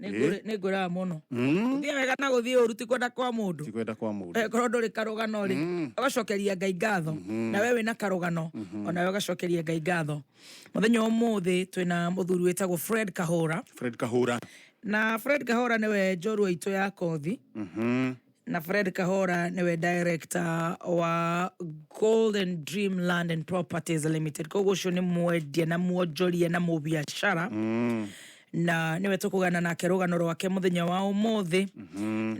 Negura muno. Uthia wega na guthie uru ti kwenda kwa mundu. Ti kwenda kwa mundu. Korwo nduri karugano ri, ugacokeria Ngai ngatho. Na wewe na karugano, ona wewe ugacokeria Ngai ngatho. Muthenya umuthi twina muthuri wetagwo Fred Kahura. Fred Kahura. Na Fred Kahura niwe njorua itu ya kothi. Na Fred Kahura niwe director wa Golden Dream Land and Properties Limited. Koguo ucio ni mwendia na muonjoria na mubiashara. Na niwe tukugana nake rugano rwake muthenya wa umuthi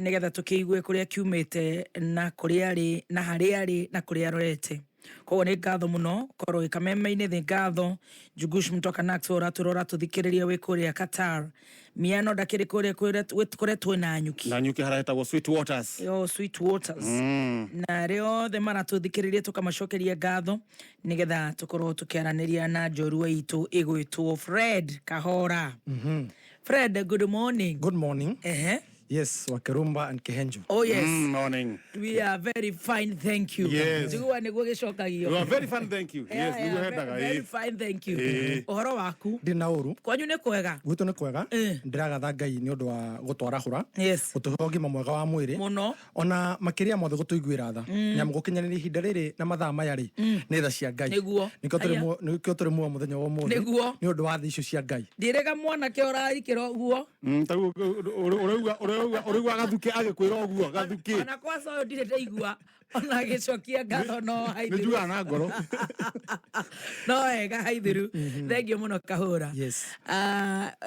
nigetha tukiigue kuria kiumite na kuria ari na haria ari na kuria arorete. Koguo ni ngatho muno korwo ikameme-ini thi ngatho Jugush Mtoka Naxora turora tuthikiriria wi kuria Qatar miano ndakiri kuria twina nyuki na nyuki harahetagwo Sweet Waters. Sweet Waters. Na rio the mara tuthikiriria tukamacokeria ngatho nigetha tukorwo tukiaraniria na njorua itu igwitwo Fred Kahura. Fred, good morning. Good morning. Yes, Wakerumba and Kehenju. Oh yes. Morning. We are very fine, thank you. Yes. You are very fine, thank you. Yes, very fine, thank you. Ohoro waku? Ndinauru. Kwanyu ni kwega? Gwitu ni kwega. Ndiragatha Ngai ni undu wa gutwarahura. Yes. Utuhogi mwega wa mwiri. Muno. Ona makiria mothe gutuiguira tha. Nyamu gukinyaniria ihinda riri na mathaa maya ri ni tha cia Ngai. Niguo. Nikio turi muo muthenya wa umuthi. Niguo. Ni undu wa thi icio cia Ngai. Ndirega mwana ke orarikira uguo. Tagu urigwa gathuki agikwira uguo gathuki. Ona kwa so ndire ndaigua. Ona gicokia ngatho no haithiru. Njuga na ngoro. No ega haithiru. Thank you muno Kahura. Yes.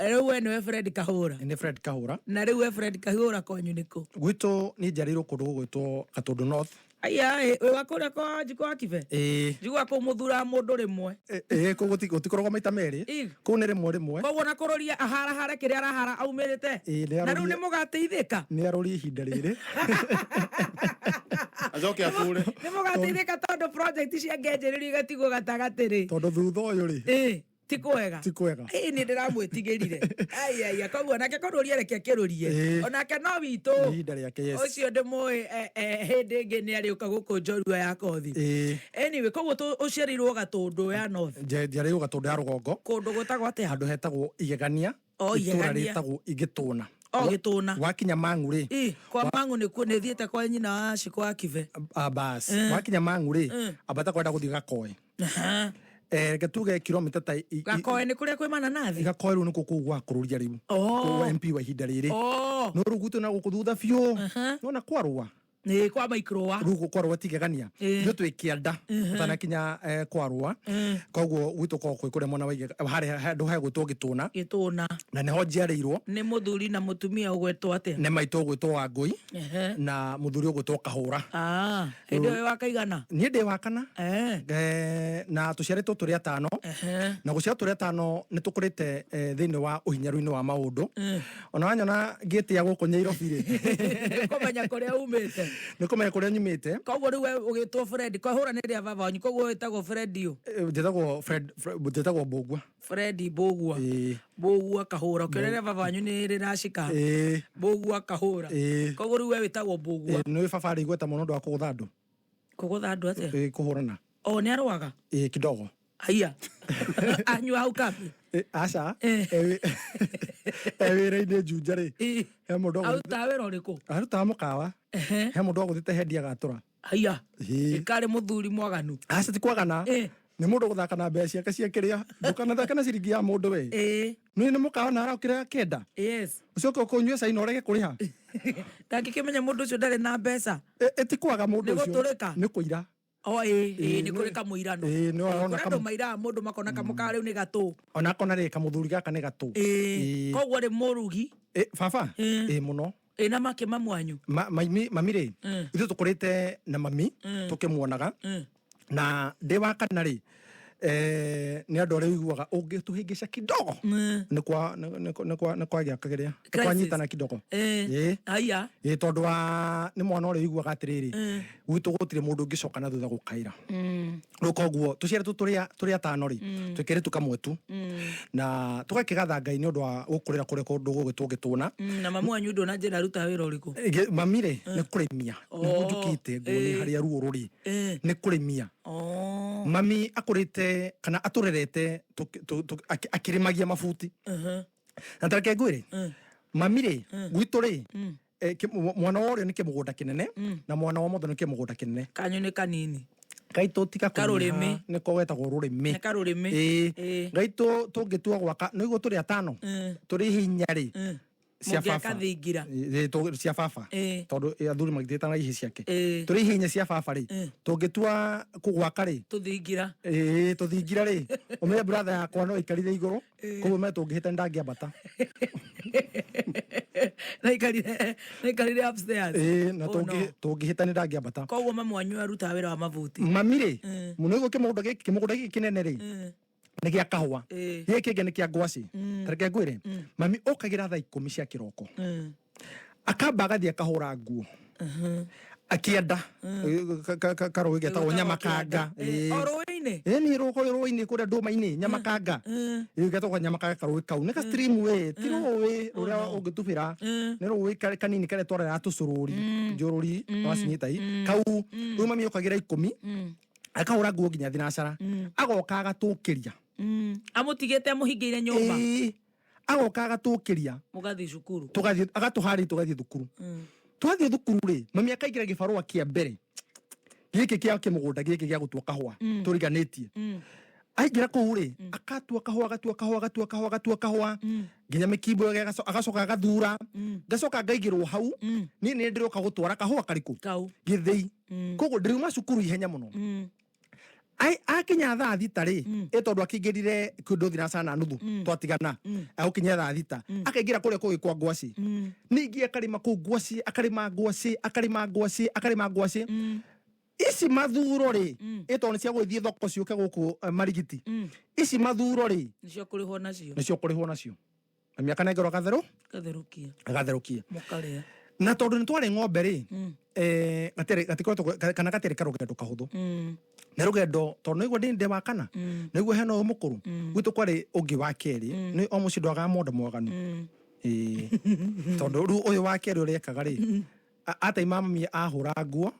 Riu we niwe Fred Kahura. Ni Fred Kahura. Na riu we Fred Kahura kwanyu niku? Gwitu ni njarirwo kundu gwitwo Gatundu North. Aya, we wakora kwa jiko akive. Jiko ko muthura mundu rimwe. Ko gutikorwo maita meri. Ko ne rimwe. Koguo na kuroria ahara kiri arahara aumirite. Na riu ni mugateithika. Ni arori ihinda riri. Ajoke ature. Ni mugateithika tondu project cia ngenjereri gatigwo gatagatiri. Tondu thutha uyu ri. Tikwega. Ni ndiramwitigirire. Aya, koguo nake kuroria reke kirorie. Onake no witu. Ihinda riake yes. Ucio ndimwe hindi ngi ni ariuka guku njorua ya kothi. Anyway, koguo uciarirwo Gatundu ya North. Njarirwo Gatundu ya Rugongo. Kundu gutagwo atia? Handu hetagwo Igegania. Igegania. Ritagwo Igituna. Gituna. Wakinya Mangu ri. Kwa Mangu ni ku nethiete kwa nyina wa Shiko Akive. Bas. Wakinya Mangu ri. Abata kwenda guthii Gakoe. Gatuge kilomita ta Gakoe ni kuria kwi mananathi. Gakoe ru niko kugwa kururia riu. Ko MP wa ihinda riri. No rugutu na gukuthutha biu. No na kwarua. Ni kwa maikroa. Rugo kwarua tigegania. Ndio twikianda. Tana kinya kwarua. Koguo gwitu ko kwikure mwana wa hari handu ha gwitwo Gituna. Na neho njiarirwo. Ni muthuri na mutumia ugwetwo atia? Ne maito gwitwo Wangui. Na muthuri ugwitwo Kahura. Ndio wakaigana. Ni ndi wakana. Na tuciaritwo turi atano. Na gucia turi atano ni tukurite thiini wa uhinyaru-ini wa maundu. Ona wanyona ngitia guku Nyairobi ri. Komenya kuria umite. Nikumenya kuria nyumite. Koguo riu we ugitwo Fred Kahura ni ria baba wanyu. Koguo wetagwo Fred yu. Ndetagwo Mbogua. Fred Mbogua. Mbogua Kahura. Ukirere baba wanyu ni rirashika. Mbogua Kahura. Koguo riu we wetagwo Mbogua. Ni baba ri gweta muno ndo akugutha andu. Kugutha andu atia? Kuhurana. Ni arwaga? Kidogo. Aya. Anyua hau kapi. Aca. Wira-ini Junja ri. He mundu aruta wira uriku? Aruta mukawa. He mundu aguthite hendia gatura. Aya. Ikari muthuri mwaganu. Aca ti kwagana. Ni mundu guthaka na mbeca ciake cia kiria. Ndukana thaka na ciringi ya mundu we. Ni mukawa na arakira kenda. Yes. Ucoke kunyua caina urege kuriha. Ndangikimenya mundu ucio ndari na mbeca. Ti kwaga mundu ucio. Ni guturika. Ni kuira. Ni kuri kamuirano. No arona kama maira mundu makona kamukara riu ni gatu. Ona kona ri kamuthuri gaka ni gatu. Koguo ri murugi. Baba. Muno. Na make mamwanyu. Mamire. Ithu tukurite na mami tukimuonaga. Na ndi wa kana ri ni andu aria iguaga ungituhingica kidogo ni kwa giakagiria kwa nyitana kidogo aya tondu wa ni mwana uria iguaga atiriri gwitu gutire mundu ungicoka na thutha gukaira koguo tuciare turi atano ri twikire tukamwetu na tugakigatha Ngai ni undu wa gukurira kure kundu gugitwo Gituna na mamu wanyu ndo na njira ruta wira uriku mamire ni kurimia ni njukite ngoni haria ruo ruri ni kurimia mami akurite kana aturerete akirimagia mafuti na tareke ngwire mami rĩ gwitũ rĩ mwana ũrĩa nĩ kĩmũgũnda kĩnene na mwana wa mothe nĩ kĩmũgũnda kĩnene. Kanyu nĩ kanini. Gaitũ tiga Karũrĩmĩ. nĩko getagwo rũrĩmĩ. Nĩ karũrĩmĩ. Gaitũ tũngĩtua gwaka nĩguo tũrĩ atano tũrĩ hinya rĩ cia baba cia baba tondũ athuri magĩtĩta na ihi ciake tũrĩ hinya cia baba rĩ tũngĩtua kũgwaka rĩ tũthingira rĩ ũmenya brother yakwa no ikarire igũrũ koguo me tũngĩhĩta ndangĩambata na ikarire upstairs na tũngĩhĩta ndangĩambata. Koguo mami wanyu arutaga wĩra wa mabuti. Mami rĩ mũno kĩmũgũnda gĩkĩ kĩnene rĩ nĩ gĩa kahũa gĩkĩ kĩngĩ nĩ kĩa ngwacĩ tareke ngwĩre mami okagira thaa 10 cia kĩroko akamba agathiĩ akahũra nguo akienda karũĩ getagwo nyamakanga rũĩ-inĩ nĩ rũĩ-inĩ kũrĩa ndũma-inĩ nyamakanga getagwo nyamakanga karũĩ kau nĩ ka stream we ti rũĩ rũrĩa ũngĩtubĩra nĩ rũĩ kanini karĩa twarera tũcũrũri njũrũri wacinyitai kau rĩu mami okagira 10 akahũra nguo nginya thinacara agoka agatũkĩria amũtigĩte amũhingĩire nyũmba agoka agatũkĩria mũgathiĩ cukuru agatũharĩ tũgathiĩ thukuru twathiĩ thukuru rĩ mami akaigĩra gĩbarũa kĩa mbere gĩkĩ kĩa kĩmũgũnda gĩkĩ gĩa gũtua kahũa tũriganĩtie aingĩra kũu rĩ akatua kahũa nginya mĩkimbo agacoka agathura ngacoka ngaigĩrwo hau niĩ nĩ ndĩroka gũtwara kahũa karĩkũ gĩthĩi koguo ndĩruma cukuru ihenya mũno akinya thaa thita rĩ tondũ akĩingĩrire kĩndũ thinacara na nuthu twatigana agũkinya thaa thita akaingĩra kũrĩa kũgĩkwa ngwacĩ ningĩ akarĩma kũu ngwacĩ akarĩma ngwacĩ ici mathuro rĩ tondũ nĩ cia gũthiĩ thoko ciũke gũkũ Marigiti ici mathuro rĩ nĩcio kũrĩhwo nacio mami akanengerwo agatherũkia mũkarĩa na tondũ nĩ twarĩ ng'ombe rĩ gatirĩ karũgendo kahũthũ nĩ rũgendo tondũ nĩguo ndĩ wa kana nĩguo hena ũyũ mũkũrũ gwitũ kwarĩ ũngĩ wa kerĩ nĩ o mũciĩ ndwagaga mũndũ mwaganu tondũ rĩu ũyũ wa kerĩ ũrĩa ekaga rĩ ataima mami ahũra nguo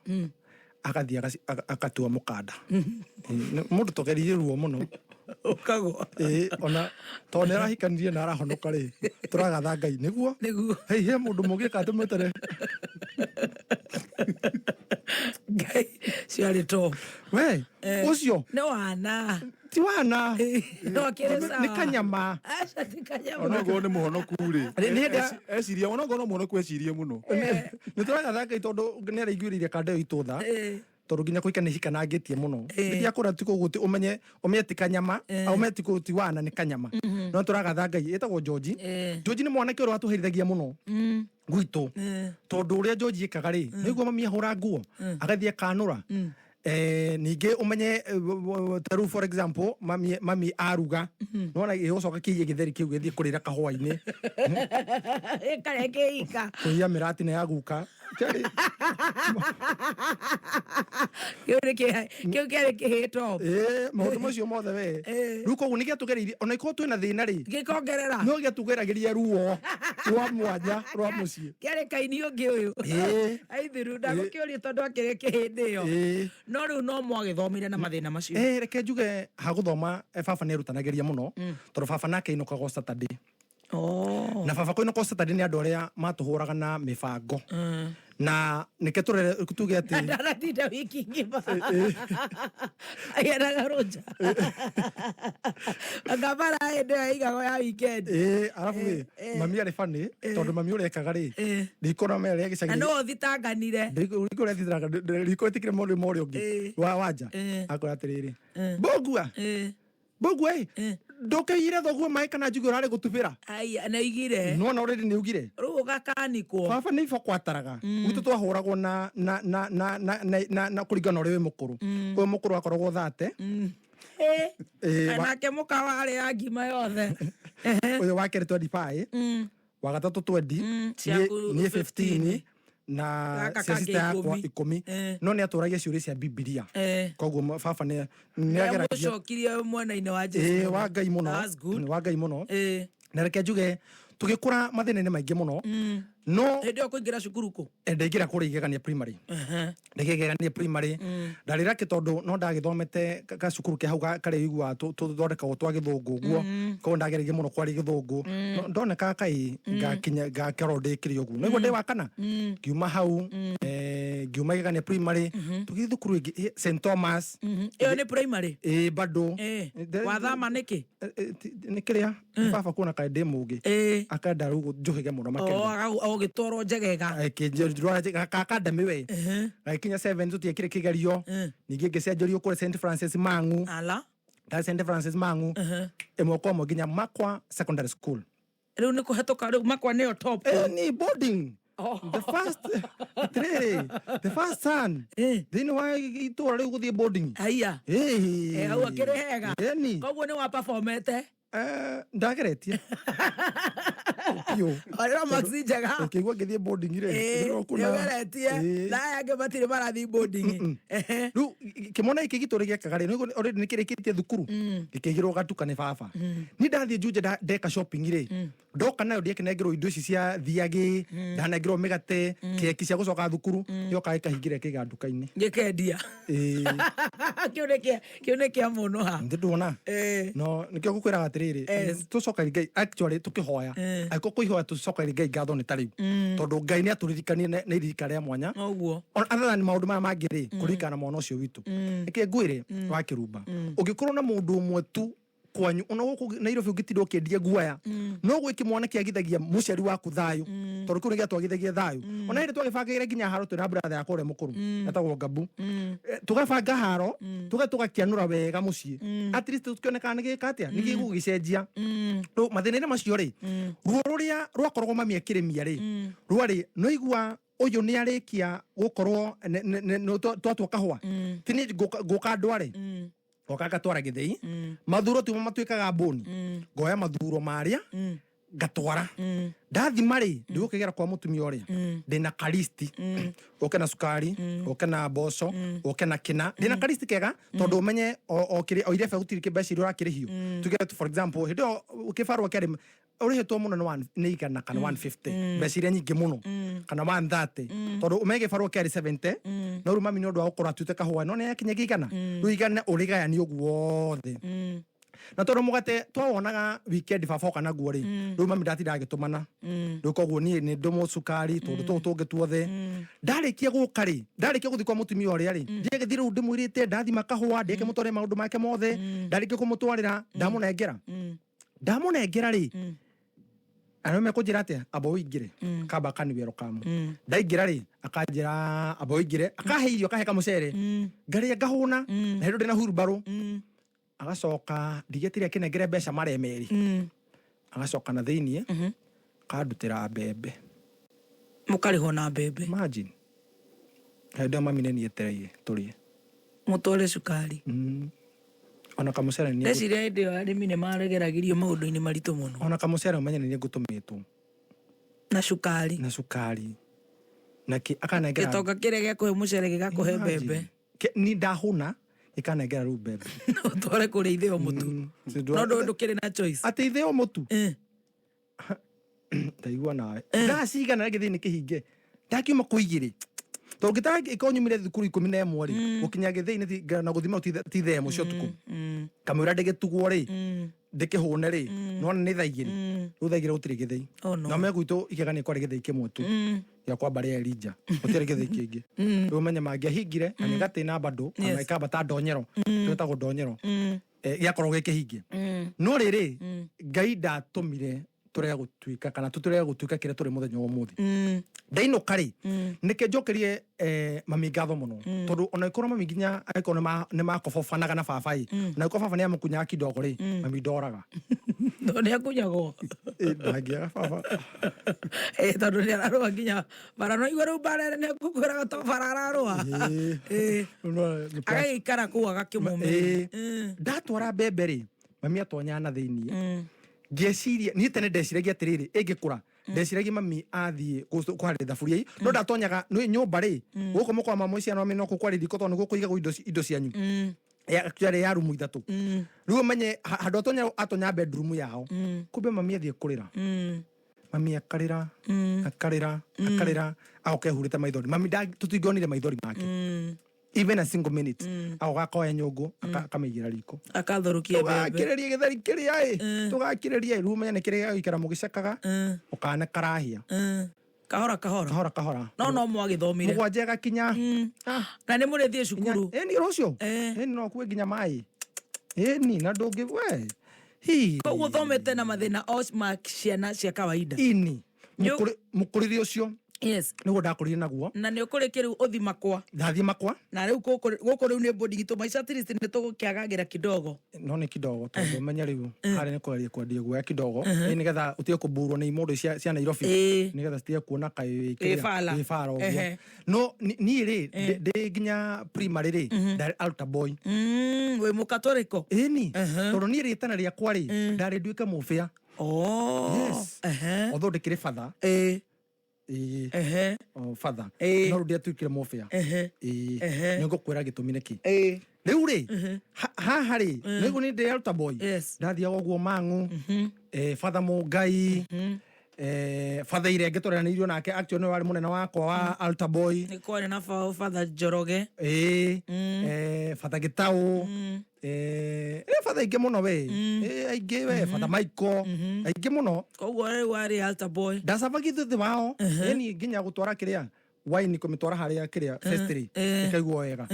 agathiĩ agatua mũkanda mũndũ tũgeririe ruo mũno ũkagwa ona tondũ nĩ arahikanirie na arahonoka rĩ tũragatha Ngai nĩguo he mũndũ mũgĩ katũmĩtere Ngai ciarĩ to we ũcio nĩ wana ti wana no akĩrĩ sawa nĩ kanyama aca ti kanyama onago nĩ mũhonoku rĩ eciria onago no mũhonoku ecirie mũno nĩ tũragatha Ngai tondũ nĩ araiguĩrĩire kandeo itũtha tondũ nginya kũika nĩ hikanangĩtie mũno nginya kũra ti kũguti ũmenye ti kanyama ũmenye ti kũguti wana nĩ kanyama no tũragatha Ngai ĩtagwo George nĩ mwanake ũrĩa watũherithagia mũno gwitũ tondũ ũrĩa George ekaga rĩ nĩguo mami ahũra nguo agathiĩ akanũra ningĩ ũmenye taru for example mami aruga nona gĩgũcoka kĩiye gĩtheri kĩu gĩthiĩ kũrĩra kahũa-inĩ karĩa kĩika kũiya mĩrati na ya guka kĩu kĩarĩ kĩhĩto maũndũ macio mothe we rĩu koguo nĩ gĩatũgereirie ona ikorwo twĩna thĩna rĩ gĩkongerera no gĩatũgeragĩria ruo rwa mwanya rwa mũciĩ kĩarĩ kaini ũngĩ ũyũ aithiru ndagũkĩũria tondũ akĩrĩ kĩhĩndĩ ĩyo no rĩu no mwagĩthomire na mathĩna macio reke njuge hagũthoma baba nĩ erutanagĩria mũno tondũ baba nake ainũkaga Saturday na baba kũinũka Saturday nĩ andũ arĩa matũhũraga na mĩbango na nĩke tuge atĩ ndaratinda wiki ngima aianaga rũnja ngabara hĩndĩ ĩyo ĩigagwo ya weekend arabu mami arĩ bani tondũ mami ũrĩa ekaga rĩ riko na mĩarĩ ya gĩcagi na no thitanganire riko rĩa thitanganire riko ĩtikire mũndũ ũrĩa ũngĩ wa nja akora atĩrĩrĩ Mbũgua ndũkĩigire thoguo maĩ kana njugũ ũrarĩ gũtubĩra naigire nona already nĩ ugire rĩu ũgakanikwo baba nĩ iboko ataraga gwitũ twahũragwo na kũringana ũrĩa wĩ mũkũrũ ũyũ mũkũrũ akoragwo 30 nake mũka warĩ ya ngima yothe ũyũ wa kerĩ 25 wa gatatũ 20 niĩ 15 na sister yakwa 10 no nĩ atũragia ciũria cia Biblia koguo baba nĩ ageragia mũcokirie mwena-inĩ wa Jesũ wa Ngai mũno na reke njuge tũgĩkũra mathĩna-inĩ maingĩ mũno no ndio kuingira cukuru ku ndaingira kuri igegania primary ndegegania primary ndarira kitondu no ndagithomete ka cukuru ke hau kare igua tuthondekagwo twa githungu guo ko ndagereire muno kwari githungu ndoneka kai ngakinya ngakero ndikirio guo niguo ndi wa kana ngiuma hau ngiuma igegania primary tugithukuru St Thomas iyo ni primary bado wathama niki nikiria baba kuna kai demugi akanda rugo njuhige muno makene gitoro njegega kakadami we gakinya 7 tutiekire kigerio ningi ngicenjerio kuri St Francis Mangu St Francis Mangu imwe kwa nginya Makwa Secondary School riu ni kuhetoka riu Makwa niyo top ni boarding the first son then why itora riu guthie boarding aya au akire hega koguo ni wa performete ndageretie ara maxi jaga ukigwa ngithie boarding ire ndageretie na yange batire marathi boarding ru kimona iki gitori giakagare ni already nikirikitie thukuru gikigirwo gatuka ni baba ni ndathie njuje ndeka shopping ire ndoka nayo ndiekenegirwo indo ici cia thiagi ndanegirwo migate keki cia gucoka thukuru yoka ikahingire kiga nduka-ini gikendia kiunekia muno ha ndona no nikio gukwiraga atiriri tucoka Ngai actually tukihoya aiko kuihoya tucoka Ngai ngatho ni tariu tondu Ngai ni aturirikanie ni ririka ria mwanya oguo other ni maundu mangiri kurikana mwana ucio witu ike ngwire wa kirumba ungikorwo na mundu umwe tu kwanyu ona guku Nairobi ungitindwo kiendia guaya no gwiki mwana kiagithagia muciari waku thayu tondu kuri gia twagithagia thayu ona hiri twagibangire nginya haro twina brother yakwa ure mukuru etagwo Gabu tugabanga haro tugakianura wega mucii at least tukionekana gikatia ni gigugicenjia ru mathinire macio ri ruo ruria rwakorwo mami akiremia ri ruari no igua uyu ni arikia gukorwo twatwa kahwa tini guka ndware okaka twara githei mathuro tu matwikaga boni ngoya mathuro maria gatwara ndathima ri ndugukigera kwa mutumia uria ndina kalisti oke na sukari oke na boco oke na kina ndina kalisti kega tondu umenye okire oire fa gutiri kibeci urakire hiyo tuge for example hindo ukifarwa kare urihetwo muno ni igana kana 150 becire nyingi muno kana 130 tondu umege farwa kare 70 no rumami ni undu wa gukora tute kahwa no ne yakinye gigana ruigana urigaya ni uguothe na tondu mugate twawonaga weekend baba kana guo ri rumami ndatira agitumana rukoguo ni ndumo sukari tondu tungi tuothe ndarikia gukari ndarikia guthi kwa mutumia uria ri ndigithire undu mwirite ndathima kahwa ndike mutore maundu make mothe ndarikia kumutwarira ndamunengera ri anome kujira atia abo ingire kaba kani wero kamu ndaingira ri akanjira abo ingire akaheirio kaheka mucere ngari ngahuna na hindu ndina hurubaro agacoka ndigetiria kinengere mbeca maremeri agacoka na thiini kandutira mbembe mukariho na mbembe imagine hendo mami neni etereire turie mutore sukari ona kamucere ni ndeciria ndio arimi ni maregeragirio maundu-ini maritu muno ona kamucere umenye ni ngutumitwo na sukari na akanengera gitonga kiria gia kuhe mucere gigakuhe mbembe ni ndahuna ikanengera ru mbembe tware kuri itheo mutu no ndukiri na choice ati itheo mutu ndaigua nawe ndacigana githini kihinge ndakiuma kuigire togita ikonyumire thukuru 11 ri gukinya githini na guthima tithemo cio tuku kamwira ndigitugwo ri ndikihune ri no ni thaigiri ruthaigire gutiri githei na megwitu ikegani kwari githei kimwe tu ya kwa bare Elija gutiri githei kingi rumenya mangiahingire na nigatina bado kana ikabata ndonyero twetagwo ndonyero yakorwo gikihingie no riri Ngai ndatumire turega gutuika kana tuturega gutuika kire turi muthenya wa muthi ndaino kari nike njokerie mami ngatho muno tondu ona ikoro mami nginya aiko ne makobofanaga na babai na iko baba ni amukunya kidogo ri mami ndoraga no ni akunyago ndagia baba tondu ni ararua nginya bara no iguru bare ni akukwiraga to bara ararua agaikara ku agakimume ndatwara mbembe ri mami atonya na thiini ngeciria ni tene ndeciragia atiriri ingikura ndeciragia mami athie kwari thaburia no ndatonyaga ni nyumba ri guko mukwa mama cia no mino kukwari diko tondu gukuiga indo cianyu actually ya rumu ithatu riu menye handu atonya bedroom yao kumbe mami athie kurira mami akarira agoka ehurite maithori mami tutingonire maithori make even a single minute agoka akoya nyũngũ akamĩigĩra riko akathorukia mbembe tũgakĩrĩria gĩtheri kĩrĩa tũgakĩrĩria rĩu menya nĩ kĩrĩa gĩikara mũgĩcakaga ũkane karahia kahora no mwagĩthomire mũgwanja gakinya na nĩ mũrĩthiĩ cukuru ĩni rũciũ ĩni no kuwe nginya maĩ ĩni na ndũngĩ we koguo thomete na mathĩna o ma ciana cia kawaida ini mũkũrĩre ũcio yes nĩguo ndakũrire naguo na nĩ ũkũrĩkia rĩu ũthi makwa ndathiĩ makwa na rĩu gũkũ rĩu nĩ boarding tũmaica at least nĩ tũgũkĩagagĩra kidogo no nĩ kidogo tondũ menya rĩu harĩa nĩ kũgeria kwendia guoya kidogo nĩgetha ũtige kũmburwo nĩ imondo cia Nairobi nĩgetha citige kuona gĩbara ũguo no niĩ rĩ ndĩ nginya primary rĩ ndarĩ altar boy wĩ mũkatolĩko ĩni tondũ niĩ rĩtana rĩakwa rĩ ndarĩ nduĩke mũbĩa yes although ndĩkĩrĩ father father no rũdia tuikire mũbĩa nĩ ngũkwĩra gĩtũmi nĩkĩ rĩu rĩ haha rĩ nĩguo nĩ ndĩ altar boy ndathiaga ũguo mang'u father Mũngai father Irenge tũreranĩirio nake actually nĩ warĩ mũnene wakwa wa altar boy nĩ kwarĩ na father Njoroge father Gĩtaũ father aingĩ mũno we aingĩ we father Michael aingĩ mũno koguo rĩu warĩ altar boy ndacabagio thĩ wao yani nginya gũtwara kĩrĩa wine kũmĩtwara harĩa kĩrĩa festry ĩkaiguo wega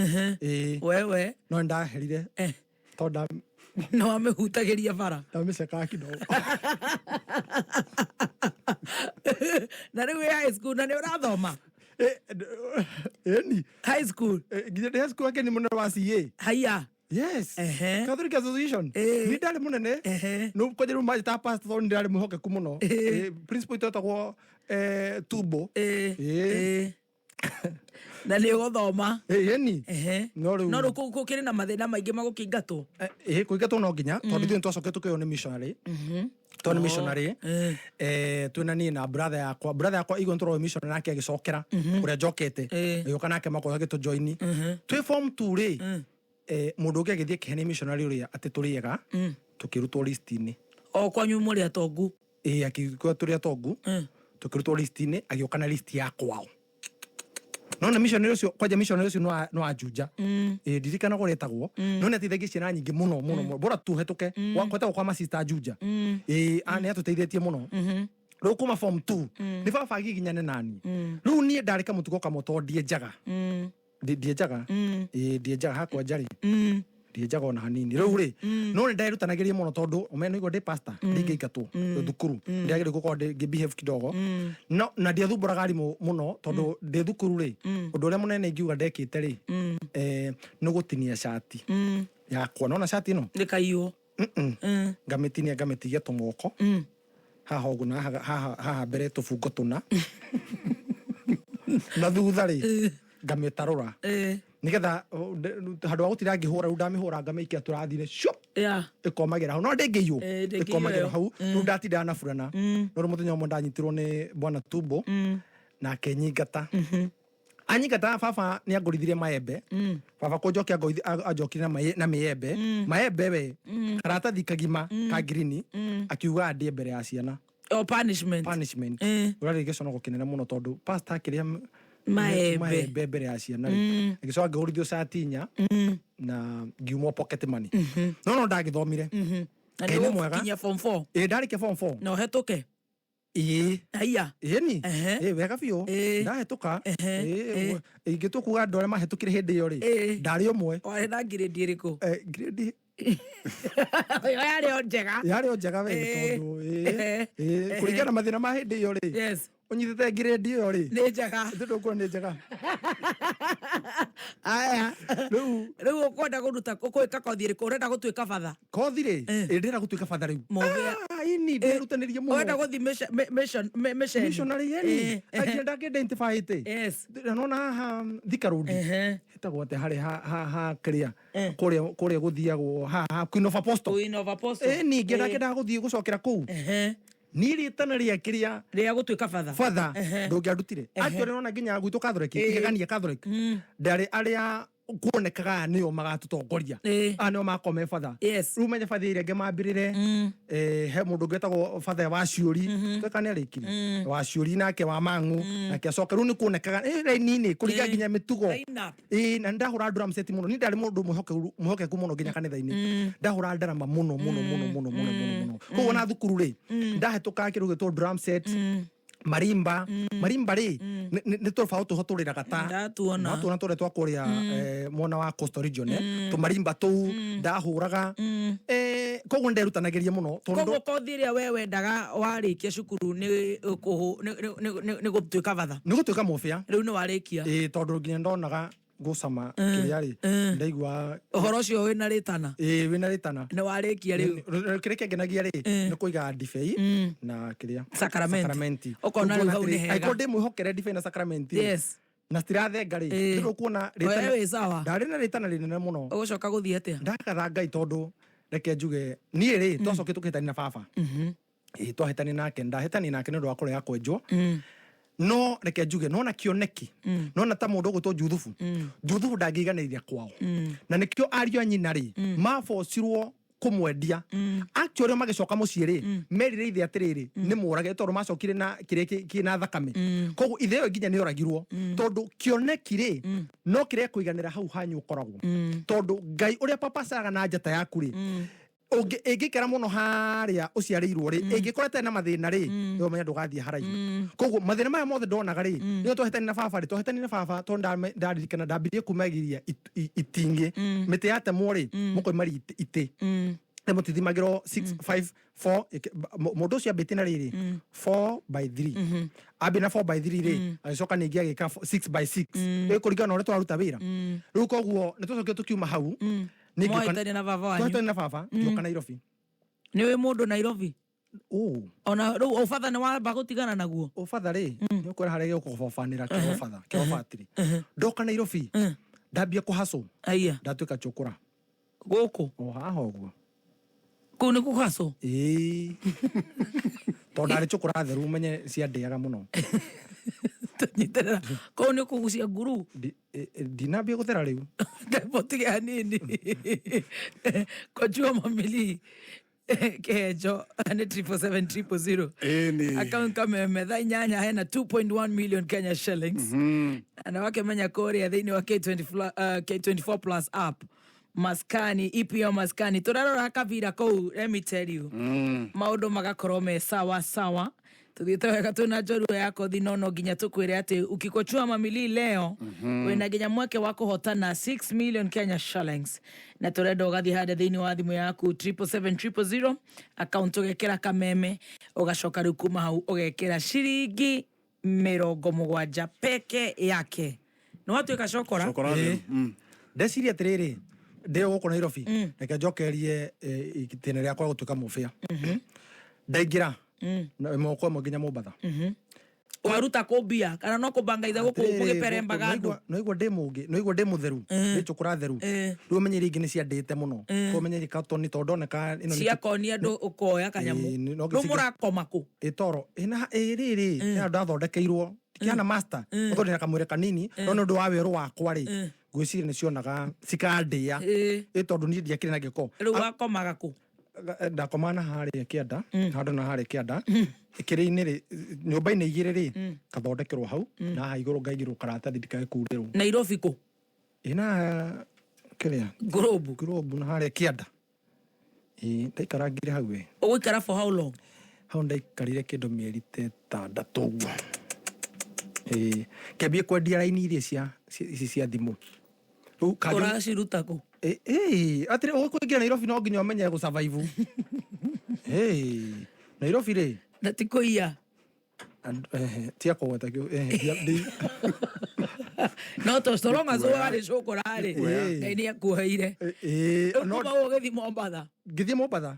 wewe no ndaherire tonda no amĩhutagĩria bara ndamĩcekaga kidogo na rĩu high school na nĩ ũrathoma eni high school nginya high school ake nĩ mũnene wa CA haya yes Catholic Association ni ndarĩ mũnene no kwa rĩu maji ta pastor nĩ ndarĩ mũhokeku mũno principal itotagwo Tubo na nĩ ũgũthoma eni no rĩu kũkĩrĩ na mathĩna maingĩ magũkĩingatwo kũingatwo no nginya tondũ ithuĩ nĩtwacokete tũkĩoywo nĩ missionary tondũ nĩ missionary twĩna niĩ na brother yakwa igwe nĩtũroywo missionary nake agĩcokera ũrĩa njokete agĩũka nake makoya gĩtũjoini twĩ form 2 rĩ mũndũ ũngĩ agĩthiĩ kĩhenia missionary ũrĩa atĩ tũrĩega tũkĩrutwo list-inĩ o kwanyu mũrĩ atongu akĩgwa tũrĩ atongu tũkĩrutwo list-inĩ agĩũka na list ya kwao no na missionary ũcio kwanja missionary ũcio no ajunja ndirikana gũretagwo no nĩ ateithagia ciana nyingĩ mũno bora tũhetũke gwetagwo kwa masista ajunja nĩ atũteithĩtie mũno rĩu kuma form 2 nĩ baba agiginyane nani rĩu niĩ ndarĩ kamũtugo kamwe tondũ ndienjaga hakwa njarĩ ndienjaga ona hanini rĩu rĩ no nĩ nderutanagĩria mũno tondũ ũmenya nĩguo ndĩ pastor ndingĩingatwo thukuru ndĩagĩrĩirwo gũkorwo ngĩbehave kidogo no na ndiathumbũraga arimũ mũno tondũ ndĩ thukuru rĩ ũndũ ũrĩa mũnene ingiuga ndekĩte rĩ nĩ gũtinia shati yakwa nona shati ĩno nĩ kaiyũ ngamĩtigia tũmoko haha ũguo na haha mbere tũbungo tũna na thutha rĩ ngamĩtarũra nigetha handũ wa gũtira ngĩhũra rĩu ndamĩhũra ngamĩikia tũrathi-inĩ ĩkomagĩra hau no ndĩngĩiywo ĩkomagĩra hau rĩu ndatindaga na burana no rĩu mũthenya ũmwe ndanyitirwo nĩ bwana Tumbo na akenyingata anyingata baba nĩ angũrithirie maembe baba kũnjokia anjokire na maembe we karatathi kagima ka green akiuga ndĩe mbere ya ciana punishment ũrarĩ gĩconogo kĩnene mũno tondũ pastor akĩrĩa maembe mbere ya ciana agĩcoka ngĩhũrithio shati inya na ngiumwo pocket money no ndagĩthomire nĩ mwega form 4 ndarĩkia form 4 no hetũke haya ni wega biũ ndahĩtũka ingĩtũkuga andũ arĩa mahĩtũkire hĩndĩ ĩyo rĩ ndarĩ ũmwe warĩ na grade ĩrĩkũ grade yarĩ o njega we tondũ kũringana mathĩna ma hĩndĩ ĩyo rĩ ũnyitĩte grade ĩyo rĩ nĩ njega ndĩndũkuo nĩ njega aya rĩu ũkwenda kũruta gwĩka kothi ĩrĩkũ ũrenda gũtuĩka batha kothi rĩ ndĩrenda gũtuĩka batha rĩu ini ndĩrutanĩrie mũno ũrenda gũthiĩ missionary yani agenda identify ite nona haha Thika Road hetagwo atĩ harĩ ha kĩrĩa kũrĩa gũthiagwo haha Queen of Apostle ni ngĩendaga gũthiĩ gũcokera kũu ni rĩtana rĩa kĩrĩa rĩa gũtuĩka batha ndũngĩandutire actually nona nginya gwitũ Catholic igegania Catholic ndarĩ arĩa kuonekaga nio magatutongoria nio makome father riu menye father iria nge mambirire he mundu ngetagwo father wa ciuri twekane arikire wa ciuri nake wa mangu nake acoka riu ni kuonekaga raini kuriga nginya mitugo na ndahura drum set muno ni ndari mundu muhokeku muno nginya kanitha-ini ndahura ndarama muno koguo na thukuru ri ndahituka kiru gitwo drum set marimba ri ni tofauti hoturira gata ndatuona tore twakuria mwana wa Coastal Region tu marimba tu ndahuraga koguo nderutanagiria muno koguo kothiria wewe ndaga warikia cukuru ni gutuika batha ni gutuika mufia riu ni warikia tondu nginya ndonaga gucama kiria ri ndaigua uhoro cio wina ritana wina ritana ni warikia riu kiria kingenagia ri ni kuiga divei na kiria sakramenti ukona riu hau ni hega aiko ndi mwihokere divei na sakramenti na stirathenga ri ndu kuona ritana wewe sawa ndari na ritana rinene muno ugucoka guthie atia ndakatha Ngai tondu reke njuge nie ri twacoke tukihitani na baba twahitani nake ndahitani nake ndu wa kurea kwenjwo no reke njuge no na kioneki no na ta mundu gutwo juthubu ndangiganiria kwao na nikio ario anyina ri mabocirwo kumwendia actually magicoka mucii ri merire ithe atiriri ni murage tondu macokire na kiria kina thakame koguo ithe yo nginya ni oragirwo tondu kioneki ri no kiria kuiganira hau hanyu ukoragwo tondu Ngai uria papa saga na njata yaku ri ingikera muno haria uciarirwo ri ingikorete na mathina ri yo menya ndugathie haraihu koguo mathina maya mothe ndonaga ri nio twahitani na baba ri twahitani na baba tondu ndaririkana ndambirie kumagiria itingi miti yatemwo ri mukoimari ite mutithimagirwo 654 mundu ucio ambite na riri 4/3 abi na 4/3 ri agicoka ningi agika 6/6 ikuringana uria twaruta wira riu koguo nitwacokire tukiuma hau mwahitani na baba wanyu twahitani na baba ngioka Nairobi ni wi mundu Nairobi ona riu ubatha ni wamba gutigana naguo ubatha ri ni ukwira haria gikubabanira kiobatiri ndoka Nairobi ndambia kuhaso aya ndatuika chukura guku haha uguo kuu ni kuhaso tondu ari chukura theru menye ciandiaga muno tunyiterera kuu ni kugucia nguru ndinambia guthera riu ndebotige hanini kojua mamili kejo ane 77700 account kameme thaa inyanya hena 2.1 million Kenya shillings na wake menya korea thini wa K24 plus app maskani EPO maskani turarora kavira kou let me tell you maundu magakorwo me sawa tuthiite wega tuna njorua yako thinono nginya tukwire ati ukikochua mamili leo wina nginya mweke wa kuhotana 6 million Kenya shillings na turenda ugathi hada thini wa thimu yaku 77700 account ugekera kameme ugacoka riu kuma hau ugekera ciringi 70 peke yake no watu ikacokora ndeciria atiriri ndi guku Nairobi reke njokerie itene riakwa gutuika mufia ndaingira na moko mo nginya Mombatha waruta kumbia kana no kubanga ithe guku mugiperembaga andu noigwa ndi mutheru ndi chukura theru riu menye ringi ni ciandite muno ko menye katoni tondoneka ino cia koni andu ukoya kanyamu no murakoma ku itoro ina riri ya ndathondekeirwo kiana master uthoni na kamwire kanini no ndu wa weru wakwa ri ngwiciria ni cionaga cikandia tondu ni ndiakire na giko riu wakomaga ku ndakomana haria kianda handu na haria kianda ikiri-ini ri nyumba-ini igiri ri kathondekerwo hau na ha iguru ngaigirwo karatathi ndikae kuurĩrwo Nairobi ku ina kiria Globe na haria kianda ndaikarangire hau we ugikara for how long hau ndaikarire kindu mieri 6 uguo kĩambia kwendia raini iria cia thimu uraciruta ku atire ukuingira Nairobi no nginya umenye gu survive Nairobi ri natikuia tia kogota kio no to so long as we are cukura ri ngai ni akuheire no ugithi Mombatha ngithie Mombatha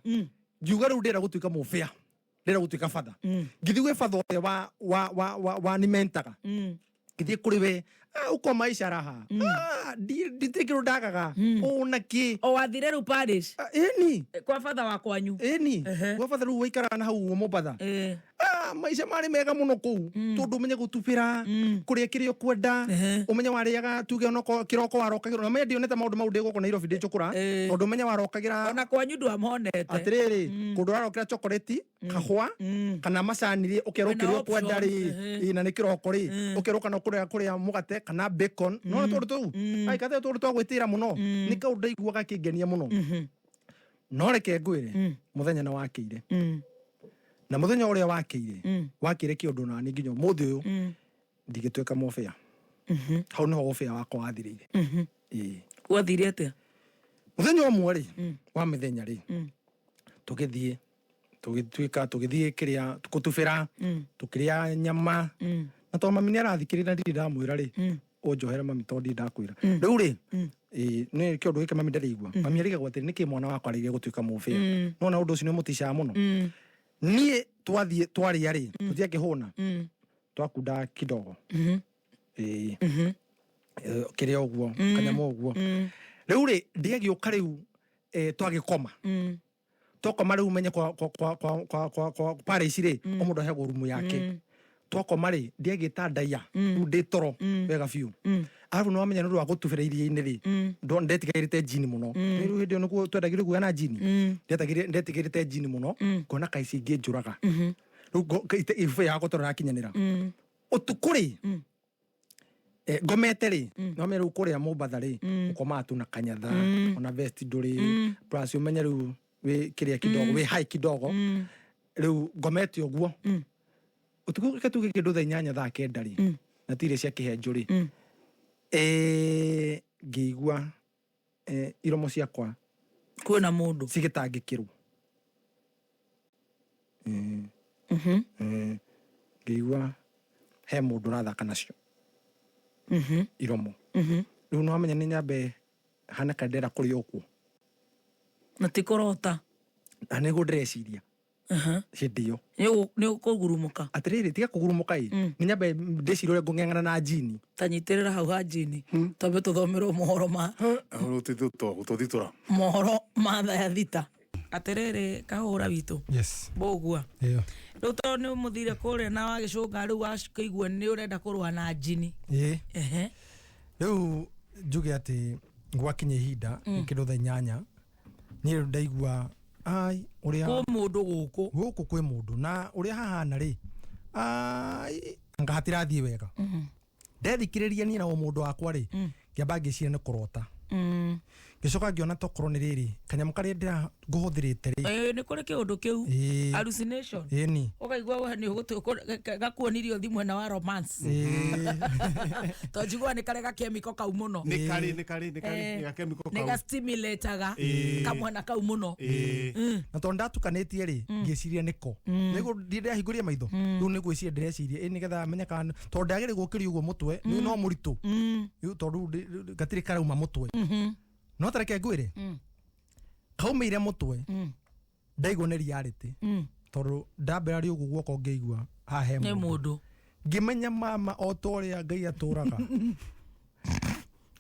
ngiuga riu ndira gutuika mufia ndira gutuika father ngithi gwe father wa ni mentaga ngithie kuri we uko maisha raha nditikiro ndagaga ona ki o wathire ru Paris ni kwa father wa kwanyu ni kwa father ru waikara na hau Mombatha maica mari mega muno ku tondu menye gutubira kuria kirio kwenda umenye wariaga tuge onoko kiroko warokagira na menye ndionete maundu mau ndiguko Nairobi ndicukura tondu menye warokagira ona kwanyu ndwamonete atiriri kundu warokira chocolate kahwa kana macani ri ukero kirio kwenda ri na ni kiroko ri ukero kana kuria mugate kana bacon no tondu tu ai kate tondu twagwitira muno ni kaundu ndaiguaga kingenia muno no reke ngwire muthenya na wakire na muthenya uria wakire kiundu na ni nginya muthi uyu ndigitweka mofia hau niho ofia wakwa wathirire wathire atia muthenya umwe ri wa mithenya ri tugithie tugithie kiria tukutubira tukiria nyama na to mami ni arathikirira ndiri ndamwira ri unjohere mami to ndi ndakwira riu ri ni kiundu gike mami ndarigua mami arigagwo atiri niki mwana wakwa arige gutwika mofia no na undu ucio ni mutisha muno nie twaria ri tutiakihuna twakunda kidogo kiria uguo kanyama uguo riu ri ndiagiuka riu twagikoma twakoma riu menye kwa Paris ri omundu ahegwo rumu yake twakoma ri ndiagita ndaia riu ndi toro wega biu arabu no wamenya ndu wa gutubira iria-ini ri ndetigirite jini muno riu hindi niguo twendagire kuga na jini ndetigirite jini muno kona kaici ingi njuraga riu ife ya gutorora kinyanira utuku ri ngomete ri no me riu kuria Mombatha ri ukoma tu na kanyatha ona vest nduri plus umenye riu we kiria kidogo we hai kidogo riu ngomete uguo utuku ketu kindu thaa 8 thaa 9 ri na tire cia kihenjo ri ngigua iromo ciakwa kwina mundu cigitangikirwo ngigua he mundu rathaka nacio iromo riu no amenya ni nyambe hana kandera kuri okuo na tikorota na niguo ndireciria hindio ni ukugurumuka atiriri tiga kugurumuka ni nyambe ndeciria uria ngung'eng'ana na jini tanyitirira hau ha jini twambe tuthomerwo mohoro ma tuthitura mohoro ma thaa thita atiriri kahura witu yes bogua riu to ni muthire kuria na wagicunga riu wakigua ni urenda kurwa na jini riu njuge ati gwakinya ihinda kindu thaa 8 ni ndaigua ai uria ko mundu guku kwi mundu na uria hahana ri ai ngahatirathie wega ndethikiriria ni na mundu wakwa ri ngiamba ngicira ni kurota gicoka ngiona tokorwo ni riri kanyamu karia ndira nguhuthirite ri ni kuri kiundu kiu hallucination ni ukaigua ni gakuonirio thi mwena wa romance to njigua ni karega chemical kau muno ni kari ga chemical kau ni ga stimulataga kamwana kau muno na to ndatukanetie ri ngiciria niko nigu ndirahinguria maitho riu niguiciria ndireciria ni getha menya kana to ndagire gukiria uguo mutwe ni no muritu yu to gatiri karauma mutwe no tareke ngwire kaumeire mutwe ndaigua ni reality tondu ndambera ri uguo guoko ngeigua hahe ni mundu ngimenya mama o toria ngai aturaga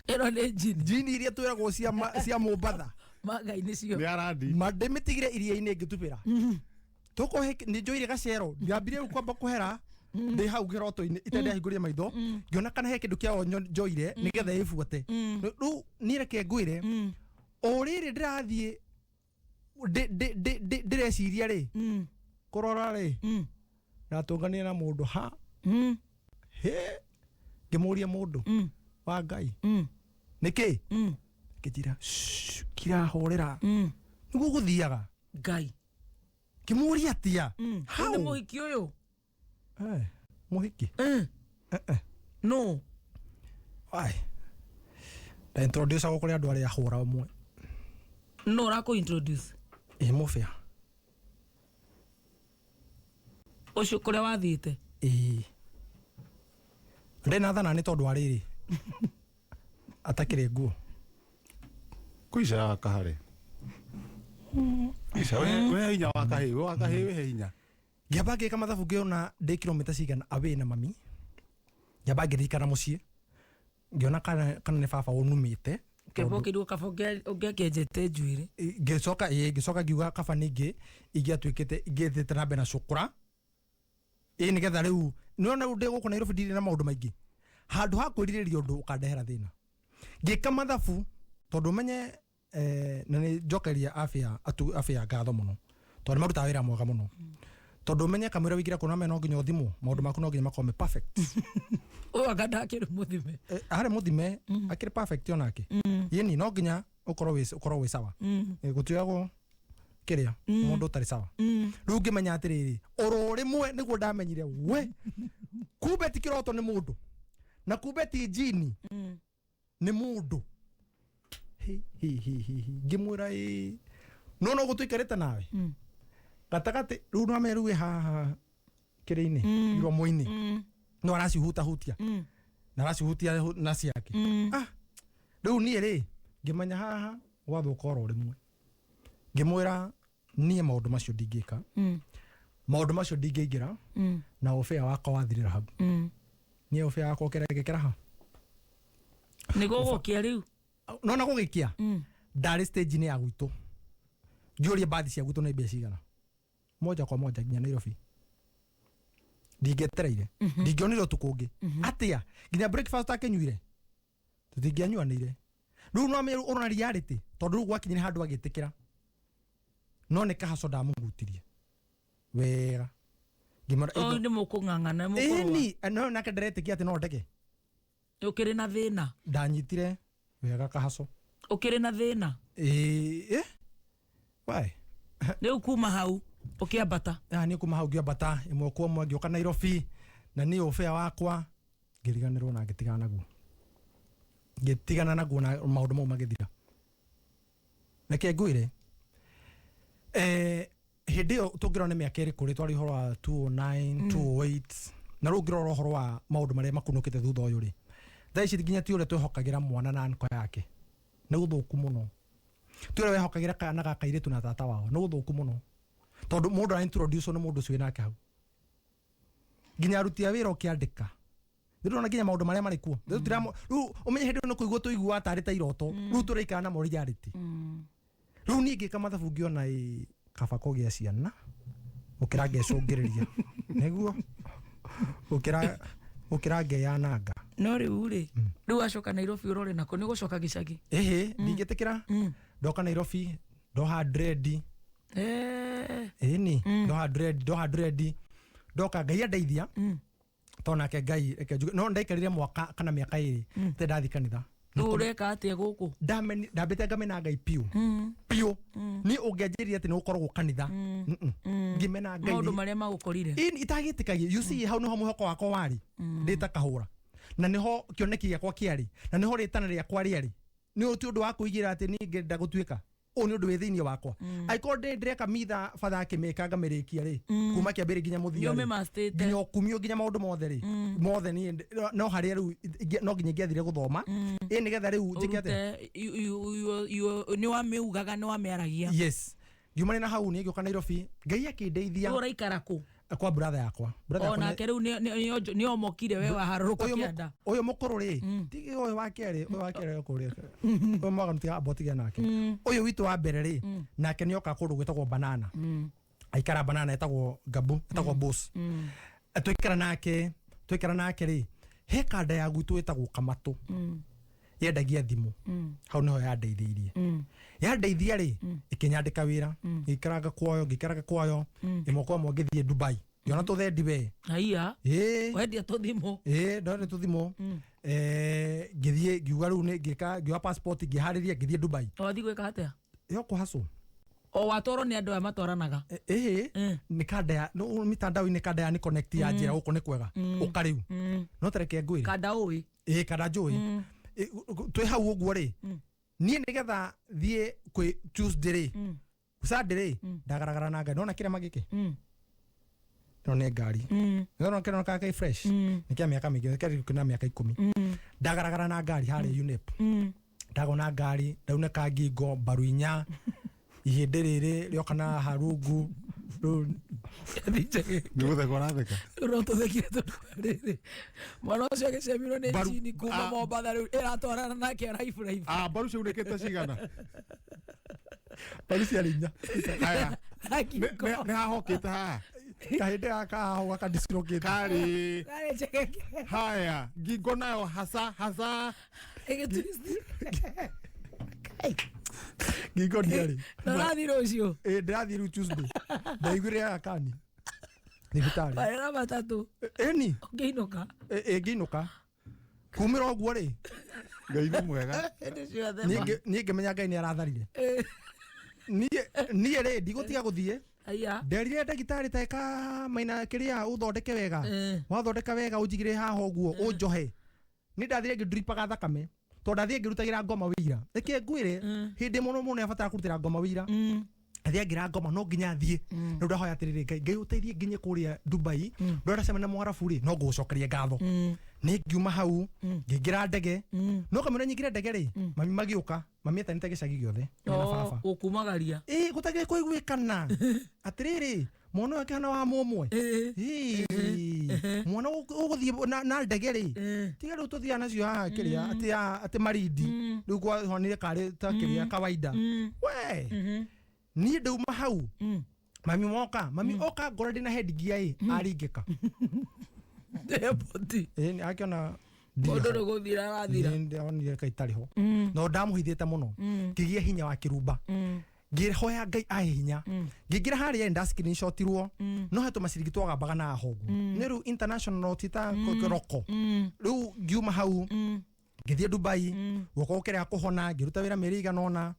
ero ni jini iria twiragwo cia Mombatha magai ni cio ni arandi mandemitigire iria-ini ngitubira tuko ni njoire gacero ndiambire kwamba kuhera ndi hau giroto-ini itendahinguria maitho ngiona kana he kindu kia njoire nigetha ibuate riu ni reke ngwire o riri ndirathie ndireciria ri kurora ri natungania na mundu ha he ngimuria mundu wa ngai niki kijira kirahorera niguo guthiaga ngai kimuria atia hau ni muhiki uyu muhiki no ai da introduce ako kuri andu aria hura umwe no rako introduce mufia ucio kuria wathite ndena thana ni tondu ariri atakire nguo kuica kahare isa we hinya wakahi we hinya ngiamba ngika mathabu ngiona ndi kilomita cigana awe na mami ngiamba ngirikana mucii ngiona kana ni baba unumite kebo kidu kafoge ogekenjete njuiri ngicoka ngiuga kaba ningi ingiatwikite ngithite na mbere na cukura nigetha riu nona unde guko Nairobi ndire na maundu maingi handu ha kwiriria undu ukandehera thina ngika mathabu tondu menye na ni njokeria afya ngatho muno tondu maruta wira mwega muno tondu menye kamera wigira kuna mena nginya uthimo maundu maku no nginya makome perfect akanda akiri muthime are muthime akiri perfect onake yeni no nginya ukorwo wi sawa gutiago kiria mundu utari sawa riu ngimenya atiriri oro rimwe niguo ndamenyire we kumbe ti kiroto ni mundu na kumbe ti jini ni mundu ngimwira no gutuikarite nawe gatagati riu no ameru haha kiri-ini iromo-ini no aracihuta hutia na aracihutia na ciake riu nie ri ngimenya haha gwathuka oro rimwe ngimwira nie maundu macio ndingika maundu macio ndingiingira na ofea wakwa wathirira hau nie ofea wakwa ukera ha nigo gukia riu nona gugikia ndari stage ni ya gwitu ngiuria bathi cia gwitu ni mbeca igana moja kwa moja nginya Nairobi ndingetereire ndingionire utukungi atia nginya breakfast akenyuire tutingianyuanire riu no ameru ona reality tondu riu gwakinyire handu agitikira no ne kahaco ndamugutirie wega ngimara ndi mukung'ang'ana mukorwa ni no nake nderetikia ati no ndeke ukiri na thina ndanyitire wega kahaco ukiri na thina wai riu kuma hau ukiambata ni kuma hau ngiambata imwe kwa mwe ngioka Nairobi na ni ofea wakwa ngiriganirwo na ngitigana naguo na maundu mau magithira nake ngwire hindi yo tungirone miaka iri kuri twari horo wa 209 208 na riu ngirora horo wa maundu maria makunukite thutha uyu ri thaa ici nginya ti uria twehokagira mwana na nko yake ni guthuku muno ti uria wehokagira kana gaka iritu na tata wao ni guthuku muno tondu mundu ara introduce ni mundu ucio nake hau nginya aruti a wira ukiandika ndirona nginya maundu maria mari kuo riu umenye hindi no kuigua tuigua atari ta iroto riu turaikana na reality riu ni ngika mathabu ngiona kaba kugia ciana ukira ngecungiriria niguo ukira ngeyananga no riu riu acoka Nairobi urore nako ni gucoka gicagi ndingitikira ndoka Nairobi ndoha dread ni ndoha dread ndoka ngai andeithia tonake ngai no ndaikarire mwaka kana miaka iri te ndathi kanitha ureka atia guku ndambite ngamena ngai piu ni ungianjiria ati ni ukorwo kanitha ngimena ngai maundu maria magukorire itagitikagia you see hau niho mwihoko wakwa wari ndita kahura na niho kioneki giakwa kiari na niho ritana riakwa riari ni uti undu wa kuigira ati ni ngenda gutuika ni undu wi thiini wakwa aiko ndeka mitha fatha akimeka ngamirikia ri kuma kiambiri nginya muthia nginya okumio nginya maundu mothe ri mothe ni no haria riu no nginya ngiathire guthoma nigetha riu njikete ni wameugaga ni wamearagia yes ngiumane na hau ni ngioka Nairobi ngai akindeithia uraikara ku kwa brother yakwa ona ke riu ni omokire we waharuruka kianda uyu mukuru ri tigi uyu wakere kuria uyu mwaga ntiga abotiga nake uyu witu wa mbere ri nake ni oka kundu gwetagwo banana aikara banana etagwo gabu etagwo boss twikara nake ri he kanda ya gwitu etagwo kamatu yendagia thimu hau niho yandeithia ri ikinyandika wira ikaranga kwayo imoko mwe ngithie Dubai yona tuthendi we aiya wendia tuthimo ndore tuthimo ngithie ngiuga riu ni ngioya passport ngihariria ngithie Dubai wathi gwika atia yo kuhacu o watoro ni andu amatwaranaga ni kanda ya no mitandao ni kanda ya ni connect ya njira guko ni kwega ukariu no tereke ngwire kanda ui kanda njui twi hau uguo ri nie nigetha thie kwi Tuesday ri Saturday ri ndagaragara na ngari nona kire magike no ne ngari no kire no kaka fresh nikia miaka mingi kire kuna miaka 10 ndagaragara na ngari hari UNEP ndagona ngari ndauna kangingo baruinya ihinde riri riokana harungu ni gutheka ratheka rotothekire tondu riri mwana ucio agicemiro ni chini kuma Mombatha riu iratwarana nake raifu baru cio nekete cigana baru cia rinya aya ni hahokite haha kahinde aka waka dislocate Kari. Kale chekeke. Haya, ngingo nayo hasa. ngingo ndiari Narathi rũciũ. ndathi riu Tuesday ndaiguire akani thibitari Barera matatũ. eni Ngĩinũka. ngiinuka kumira oguo ri Ngai nĩ mwega. Hĩndĩ ciothe. niĩ ngĩmenya Ngai nĩ aratharire niĩ rĩ ndigũtiga gũthiĩ Aya. nderire ndagĩtarĩ teka maina kĩrĩa ũthondeke wega wathondeka wega ũnjigire haha ũguo ũnjohe nĩ ndathire ngĩndripaga thakame tondũ ndathire ngĩrutagĩra ngoma wĩira reke ngwĩre hĩndĩ mũno abatara kũrutĩra ngoma wĩira athia ngira ngoma no nginya thiĩ rĩu ndahoya atĩrĩrĩ Ngai ũteithie nginye kũrĩa Dubai ndoracemania na Mwarabu rĩ no ngũcokeria ngatho nĩ ngiuma hau ngĩingĩra ndege no kamũira nyingĩre ndege rĩ mami magĩũka mami etanĩte gĩcagi gĩothe na baba Ũkumagaria. gũtagĩrĩ kũiguĩkana atĩrĩrĩ mwana wake hana wa mũmwe mwana ũgũthiĩ na ndege rĩ tiga rĩu tũthiaga nacio haha kĩrĩa atĩ Marindi rĩu kwahonire karĩ ta kĩrĩa kawaida we niĩ ndauma hau mami oka ngora ndĩ na headgear aringĩka akĩona Mũndũ nĩ gũthira arathira. ndonire Ngai tarĩ ho no ndamũhithĩte mũno ngĩgĩa hinya wa kĩrumba ngĩhoya Ngai ahe hinya ngĩingĩra harĩa nda screenshotirwo no hetũ maciringi twagambaga na hongu nĩ rĩu international tita roko rĩu ngiuma hau ngĩthiĩ Dubai guoko gũkĩrĩa kũhona ngĩruta wĩra mĩeri igana ũna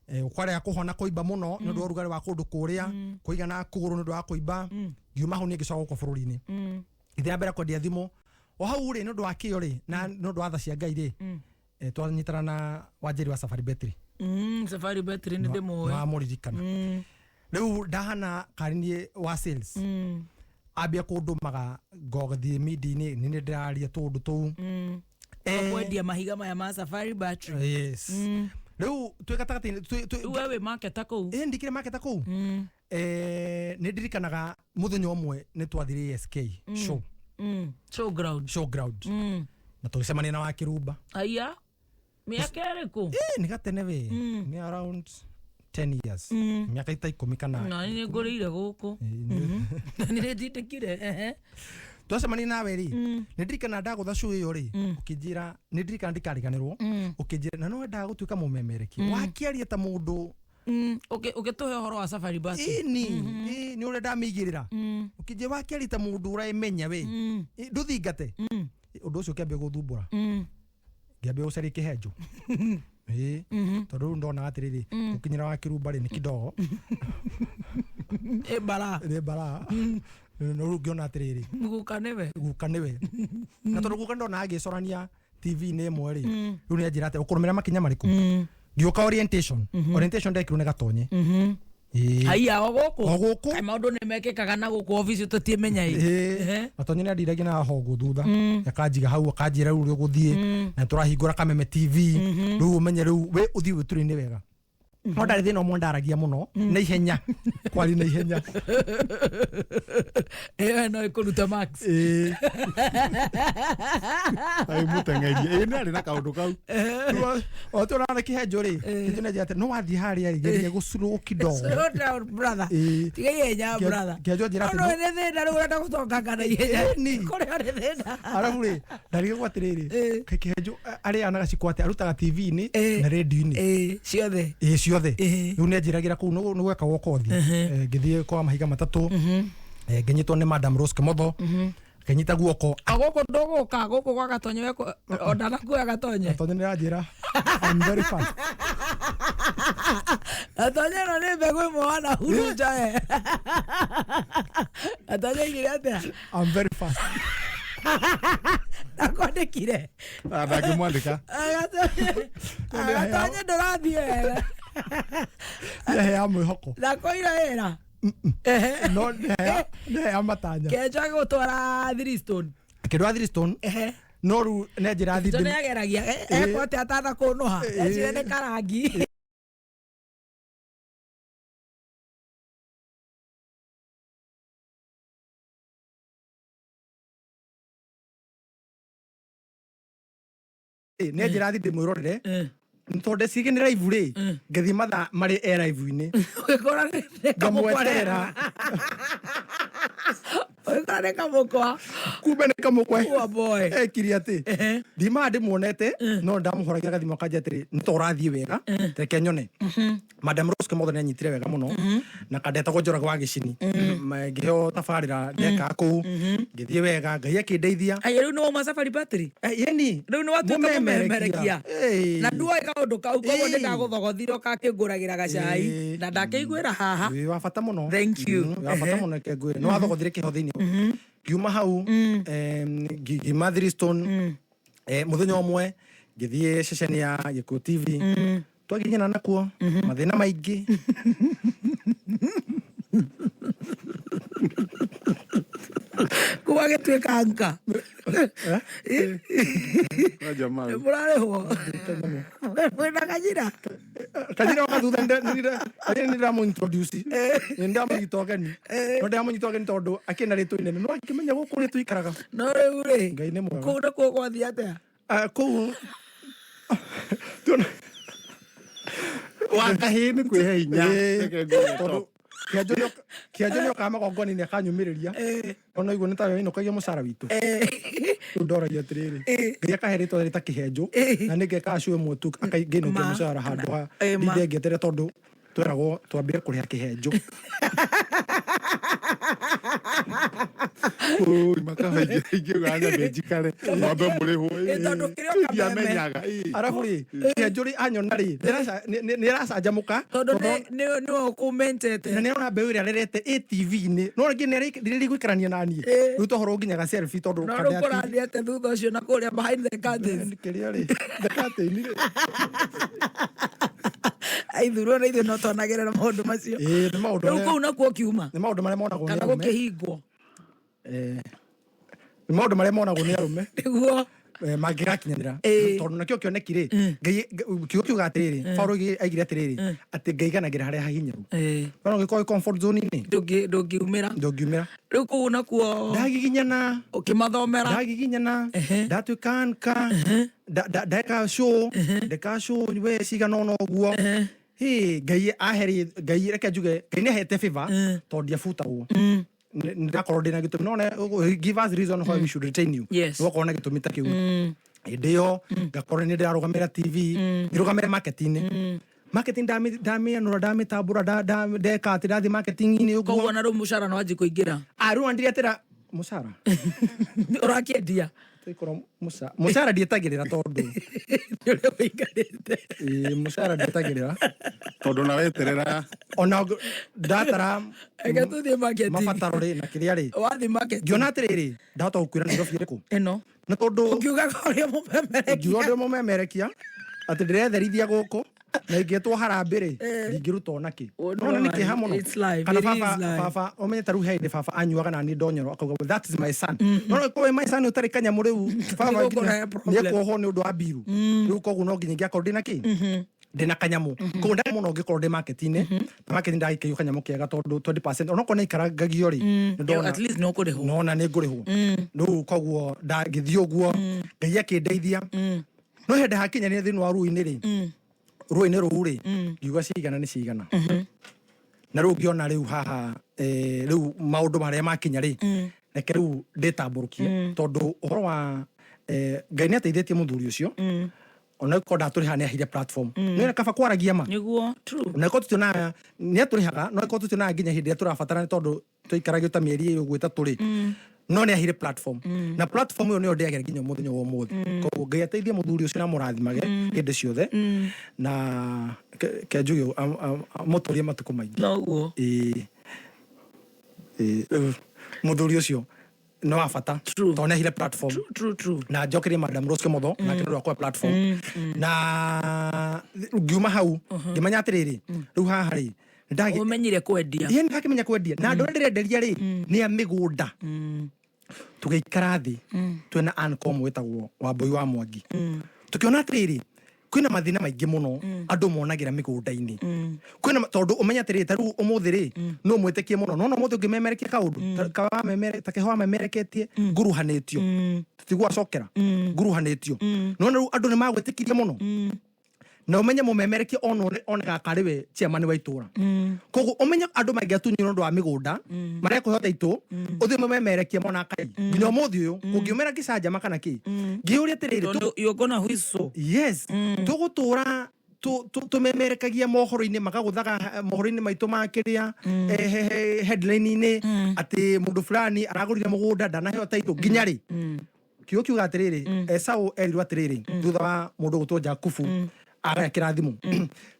kwarĩa kũhona kũimba mũno nĩ ũndũ wa ũrugarĩ wa kũndũ kũrĩa kũigana kũgũrũ nĩ ũndũ wa kũimba ngiuma hau niĩ ngĩcoka gũkũ bũrũri-inĩ ithe ya mbere kwendia thimũ o hau rĩ nĩ ũndũ wa kĩo rĩ na nĩ ũndũ wa tha cia Ngai rĩ twanyitana na Wanjĩrĩ wa Safari Battery Safari Battery nĩ ndĩmũĩ. wa mũririkana rĩu ndahana karĩ wa sales ambia kũndũmaga ngogthiĩ media-inĩ nĩ ndĩraria tũndũ tũu Kwendia mahiga maya ma Safari Battery. yes rĩu twĩ gatagatĩ Wewe market kũu. ndikire market kũu nĩ ndirikanaga mũthenya ũmwe nĩ twathire SK show showground na tũgĩcemania na wa Kĩrumba Aya. Mĩaka ĩrĩkũ? nĩ gatene we nĩ around 10 years mĩaka ita 10 kana Na nĩ ngũrĩire gũkũ. Nĩ ndĩtindĩkire. twacemania nawe rĩ nĩ ndirikana ndagũtha show ĩyo rĩ ũkĩnjĩra nĩ ndirikana ndikariganĩrwo ũkĩnjĩra na no wendaga gũtuĩka mũmemereki wakĩaria ta mũndũ Ũgĩtũhe ũhoro wa Safari Battery. nĩ ũrĩa ndamĩigĩrĩra ũkĩnjĩra wakĩaria ta mũndũ ũraĩmenya we ndũthingate ũndũ ũcio ũkĩambia gũthumbũra ngĩambia gũcaria kĩhenjo tondũ rĩu ndonaga atĩrĩrĩ ũkinyĩra wa Kĩrumba rĩ nĩ kidogo Nĩ mbara. no rĩu ngĩona atĩrĩrĩ Guka nĩwe na tondũ guka ndonaga agĩcorania TV-inĩ ĩmwe rĩ rĩu nĩ anjĩra atĩ ũkũrũmĩrĩra makinya marĩkũ ngĩũka orientation ndekirwo nĩ gatonye Aya o gũkũ. Kaĩ maũndũ nĩ mekĩkaga na gũkũ ofici tũtiĩmenya gatonye nĩ andiragia na hongu thutha akanjiga hau akanjĩra rĩu rĩ ũgũthiĩ na tũrahingũra Kameme TV rĩu ũmenye rĩu we ũthiĩ wĩtũrĩ-inĩ wega no ndarĩ thĩna ũmwe ndaragia mũno na ihenya kwari na ihenya no ĩkũruta max. Ai mũteng'erie. Nĩ arĩ na kaũndũ kau. o tũrana kĩhenjo rĩ nĩtũnenjera atĩ no wathiĩ harĩa rĩ geria gũcurũ kidogo Slow down brother. Tiga ihenya brother. kĩhenjo njĩra atĩ No nĩ thĩna rĩu ũrenda gũtonganga na ihenya. Kũrĩa nĩ thĩna. arabu rĩ ndarigagwo atĩrĩrĩ kĩhenjo arĩa anagacikwo atĩ arutaga TV-inĩ na radio-inĩ ciothe. ciothe rĩu nĩ anjĩragĩra kũu nĩ gwekagwo kothi ngĩthiĩ kwa mahiga matatũ ngĩnyitwo nĩ Madam Rose Kĩmotho ngĩnyita guoko Gũkũ ndũgũka gũkũ gwa gatonye o ndanakuoya gatonye. gatonye nĩ ranjĩra I'm very fast Gatonye ĩno nĩ mbegũ ĩmwe wanahuruja gatonye igire atĩa? I'm very fast Nakwandĩkire. Ndangĩmwandĩka. Gatonye ndũrathiĩ wega. nĩhea mwĩhoko Nakoira wĩra. no nĩhea matanya Kenjo agĩgũtwara Three-Stone. kĩndũ wa Three-Stone no rĩu nĩ njĩra Tondũ nĩ ageragia eko atĩ atanakũnũha ecire nĩ karangi. nĩ njĩra thiĩ ndĩmwĩrorere tondũ ndecirie nĩ live rĩ ngĩthiĩ mathaa marĩ live-inĩ Ũgĩkora nĩ ngamweterera Oikare kamukwa. kumbe nĩ kamũkwe Poor boy. ekire atĩ ndima ndĩmuonete no ndamũhoragia gathimo kanjia atĩrĩ nĩ to ũrathiĩ wega reke nyone Madam Rose Kĩmotho nĩ anyitire wega mũno na kandetagwo Njoroge wa Gĩcini ngĩheo tabarĩra ndeka kũu ngĩthiĩ wega Ngai akĩndeithia Aya rĩu nĩ wauma Safari Battery. yeni Rĩu nĩ watuĩka mũmemerekia. Na nduoĩ kaũndũ kau koguo nĩ ndagũthogothire ũkakĩngũragĩra gacai na ndakĩiguĩra haha. wĩ wa bata mũno Thank you. wĩ wa bata mũno kengwĩre nĩ wathogothire kĩho thĩinĩ ngiuma hau ngiuma Three-Stone mũthenya ũmwe ngĩthiĩ ceceni ya Gĩkũyũ TV twaginyana nakuo mathĩna maingĩ Gũgagĩtuĩka nka. Jamaa. Mũrarĩhwo. Mwĩna kanyira. kanyira wakathutha nĩ ndamũintroduce nĩ ndamũnyita ũgeni no ndamũnyita ũgeni tondũ akĩna rĩtwa inene no akĩmenya gũkũ nĩ tũikaraga No rĩu rĩ. Ngai nĩ mwega Kũu nakuo gwathiĩ atĩa? kũu Wakahĩ nĩ kwĩhe hinya. tondũ kĩanjũ nĩ okaga magongoni-inĩ akanyumĩrĩria ona iguo nĩ tawe ĩnokagia mũcara witũ rĩu ndoragia atĩrĩrĩ Ngai akahe rĩtwa rĩta kĩhenjũ na nĩ ngeka acio ĩmwe tu ngĩinokia mũcara handũ ha ndithe ngetere tondũ tweragwo twambire kũrĩha kĩhenjũ Ui makahaingĩ ganya benjikare. Wambe mũrĩhwo. Tondũ kĩrĩa Ndiamenyaga. arabu rĩ kĩhenjũ rĩ anyona rĩ nĩ racanjamũka Tondũ nĩ ũkũmentete. na nĩona mbeũ ĩrĩa rerete ATV-inĩ no rĩngĩ nĩ gũikarania na niĩ rĩu tohoro nginyaga selfie tondũ No rĩu kũrathiĩte thutha ũcio na kũrĩa behind the curtains. kĩrĩa rĩ ndakatĩini rĩ Aithurwo na ithuĩ no twanagĩrĩra maũndũ macio. nĩ maũndũ Rĩu kũu nakuo kiuma. nĩ maũndũ marĩa monagwo nĩ Kana arũme gũkĩhingwo. nĩ maũndũ marĩa monagwo nĩ arũme Nĩguo. mangĩgakinyanĩra tondũ nakĩo kĩoneki rĩ kiugo kiuga atĩrĩrĩ Paulo aigire atĩrĩrĩ atĩ ngaiganagĩra harĩa hahinyaru no gĩkorwo comfort zone-inĩ Ndũngiumĩra. ndũngiumĩra Rĩu kũu nakuo ndagiginyana ũkĩmathomera. ndagiginyana ndatuĩka nka ndeka show we cigana ona ũguo Ngai aheri Ngai reke njuge Ngai nĩ ahete favor tondũ ndiabutagwo ndakorwo ndĩna gĩtũmi no give us reason why we should retain you nĩgũkorwo na gĩtũmi ta kĩu hĩndĩ ĩyo ngakorwo nĩ ndĩrarũgamĩra TV ngĩrũgamĩra marketing ndamĩanũra ndamĩtambũra ndeka atĩ ndathiĩ marketing-inĩ ũguo Koguo na rĩu mũcara no wanjie kũingĩra. rĩu andiretera mũcara Ũrakĩendia. mũcara ndietagĩrĩra tondũ Nĩũrĩa ũikarĩte. mũcara ndietagĩrĩra Tondũ na weterera. ona ndatara Reke tũthiĩ market. mabataro rĩ na kĩrĩa rĩ Wathiĩ market. ngiona atĩrĩrĩ ndahota gũkwĩra Nairobi ĩrĩkũ Ĩno. nĩ tondũ Ũkiugaga ũrĩa mũmemerekia. ngiuga ndĩ mũmemerekia atĩ ndĩretherithia gũkũ na ingĩtwo harambĩ rĩ ndingĩruta ona kĩ nona nĩ kĩeha mũno kana baba ũmenyete rĩu he hĩndĩ baba anyuaga na niĩ ndonyerwo akauga that is my son no kowe my son ũtarĩ kanyamũ rĩu baba nĩ ekuohwo nĩ ũndũ wa mbiru rĩu koguo no nginya ingĩakorwo ndĩna kĩ ndĩna kanyamũ koguo ndĩ mũno ngĩkorwo ndĩ market-inĩ na market ndagĩkĩiũ kanyamũ kega tondũ 20% onakorwo nĩ ikarangagio rĩ At least no kũrĩhwo. nona nĩ ngũrĩhwo rĩu koguo ndagĩthiĩ ũguo Ngai akĩndeithia no hĩndĩ hakinyania thĩinĩ wa rũĩ-inĩ rĩ rũĩ-inĩ rũu rĩ ngiuga cigana nĩ cigana na rĩu ngĩona rĩu haha rĩu maũndũ marĩa makinya rĩ reke rĩu ndĩtambũrũkie tondũ ũhoro wa Ngai nĩ ateithĩtie mũthuri ũcio ona gĩkorwo ndatũrĩha nĩ ahire platform nĩ kaba kwaragia ma Nĩguo. True. na gĩkorwo tũtionaga nĩ atũrĩhaga no gĩkorwo tũtionaga nginya hĩndĩ ĩrĩa tũrabatara nĩ tondũ tũikaragio ta mĩeri ĩyo ũguo ĩtatũ rĩ no nĩ ahire platform na platform ĩyo nĩyo ndĩagera nginya mũthenya wa ũmũthĩ koguo Ngai ateithie mũthuri ũcio na mũrathimage hĩndĩ ciothe na kenjuge mũtũrie matukũ maingĩ Noguo. mũthuri ũcio nĩ wa bata tondũ nĩ ahire platform True. na njokerie Madam Rose Kĩmotho na kĩndũ akwa platform na ngiuma hau ngĩmenya atĩrĩrĩ rĩu haha rĩ Ũmenyire kwendia. Yeye ndakĩmenya kwendia na andũ arĩa ndĩrenderia rĩ nĩ a mĩgũnda tũgĩikara thĩ twĩna Ancom wĩtagwo Wambũi wa Mwangi tũkĩona atĩrĩrĩ kwĩna mathĩna maingĩ mũno andũ monagĩra mĩgũnda-inĩ kwĩna tondũ ũmenya atĩrĩrĩ ta rĩu ũmũthĩ rĩ no mwĩtĩkie mũno no ũmũthĩ ũngĩmemerekia kaũndũ ta kĩheo amemereketie nguruhanĩtio tũtigwacokera nguruhanĩtio no rĩu andũ nĩ magwĩtĩkirie mũno na umenya mumemerekia onega kariwe chairman wa itura kogo umenya andu maigetu nyono ndo wa migunda maria kuhota itu uthi mumemerekia mona kai nginya muthi uyu kungiumera kisanja makana ki giuria tiriri you're gonna whistle. yes tugutura tumemerekagia mohoro-ini makaguthaga mohoro-ini maitu makiria headline-ini ati mundu fulani aragurire mugunda ndanaheo title nginya ri kiugo kiuga atiriri Esau erirwo atiriri thutha wa mundu gutwo Jakubu agekira thimu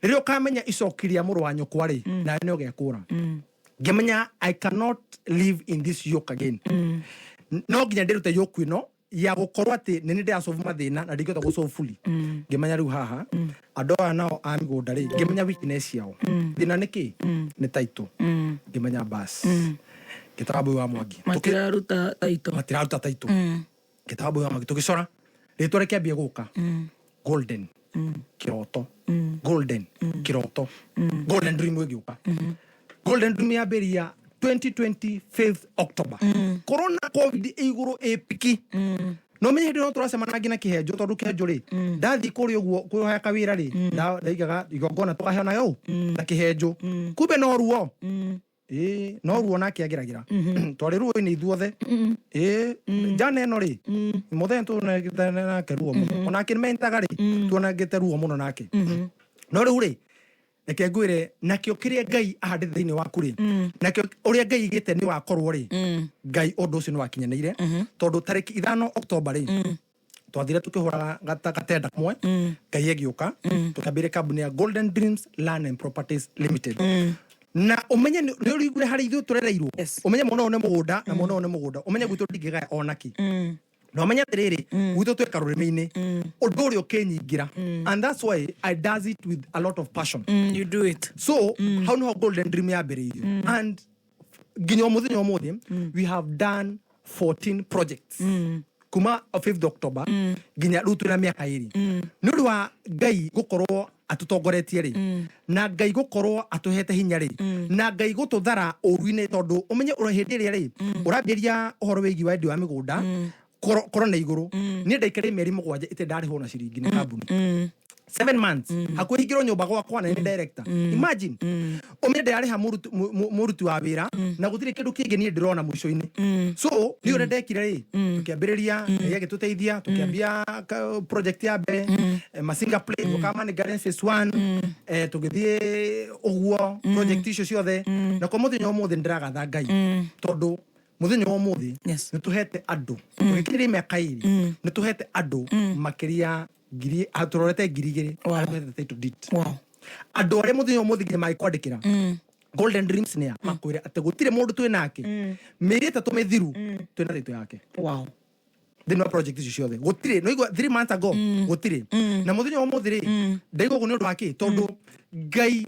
riria ukamenya icokiria muru wa nyukwa ri na ni ugekura ngimenya I cannot live in this yoke again no nginya ndirute yoke ino ya gukorwo ati nini ndia solve mathina na ndigota go solve fully ngimenya riu haha andu aya nao a migunda ri ngimenya weakness yao thina niki ni title ngimenya bas kitabu wa Mwangi matiraruta title kitabu wa Mwangi tukicora ritwa rikiambia guka golden kiroto golden kiroto golden dream wegiuka golden dream ya beria 2020 5th October corona covid iguru epiki no menye ndo turasema nagina kihejo tondu kihejo ri ndathi kuri uguo kuyoha kawira ri ndaigaga igongona tukahena yo na kihejo kube no ruo no ruo na kiagiragira twari ruo ni ithuothe jana no ri muthe tu na keruo muno ona kimentaga ri tuona gete ruo muno nake no riu ri reke ngwire nakio kiria Ngai ahande thiini waku ri nakio uria Ngai igite ni wakorwo ri Ngai undu ucio ni wakinyanire tondu tariki 5 October ri twathire tukihuraga gatenda kamwe Ngai egiuka tukambire kambuni ya Golden Dreams Land and Properties Limited na umenye ni urigure hari ithu turereirwo umenye muno one mugunda na muno one mugunda umenye gwitu ndingigaya onaki no umenye atiriri gwitu tweka rurimi-ini undu uri ukinyingira and that's why I does it with a lot of passion you do it so how no Golden Dream yambiriirio and nginya umuthi we have done 14 projects kuma 5th October nginya riu twina miaka iri ni undu wa Ngai gukorwo atutongoretie ri na Ngai gukorwo atuhete hinya ri na Ngai gututhara uruine tondu umenye urahindi ria ri urambiria uhoro wigi wa ndi wa migunda korona iguru ni ndaikare meri mugwanja ite ndari hona ciringi ni kambuni 7 months hakuhingirwo nyumba gwakwa na ni director imagine umenye ndari ha muruti wa wira na gutire kindu kingi ni ndirona mwisho-ini so ni ure ndekire ri tukiambiriria ya gituteithia tukiambia project ya mbere Masinga Play ukama ni Garden Phase 1 tugithie uguo project icio ciothe na kwa muthenya umuthi ndiragatha Ngai tondu muthenya umuthi ni tuhete andu tukikiri miaka iri ni tuhete andu makiria ngiri aturorete ngiri igiri to dit andu aria muthenya umuthi nginya magikwandikira Golden Dreams ni makwire ati gutire mundu twinake meri 3 mithiru twina rito yake thini wa project icio ciothe gutire no igwa 3 months ago gutire na muthenya umuthi ri ndaigo ko ni undu wake tondu Ngai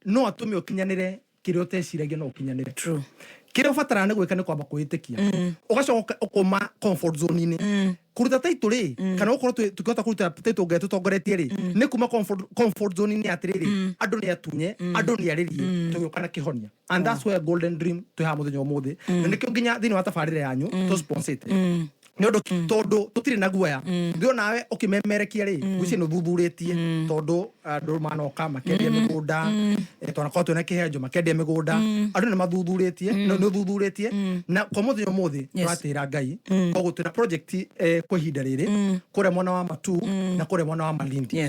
no atume ukinyanire kiria uteciragia no ukinyanire true kiria ubatarana gwika ni kwamba kwitikia ugacoka ukoma comfort zone ini kuruta title ri kana ukorwo tukihota kuruta title ngetu tongoretie ri ni kuma comfort zone ini atiriri andu ni atunye andu ni aririe tugukana kihonia and that's where Golden Dream tuha muthenya umuthi na nikio nginya thini wa tabarire yanyu to sponsor ni undu tondu tutire na guoya ndio nawe ukimemerekia ri guci no thuthuritie tondu andu manoka makendia migunda tona kwa twena kihenjo makendia migunda andu ni mathuthuritie no thuthuritie na kwa muthenya umuthi twatira Ngai koguo twina project kwa ihinda riri kure mwana wa Matu na kure mwana wa Malindi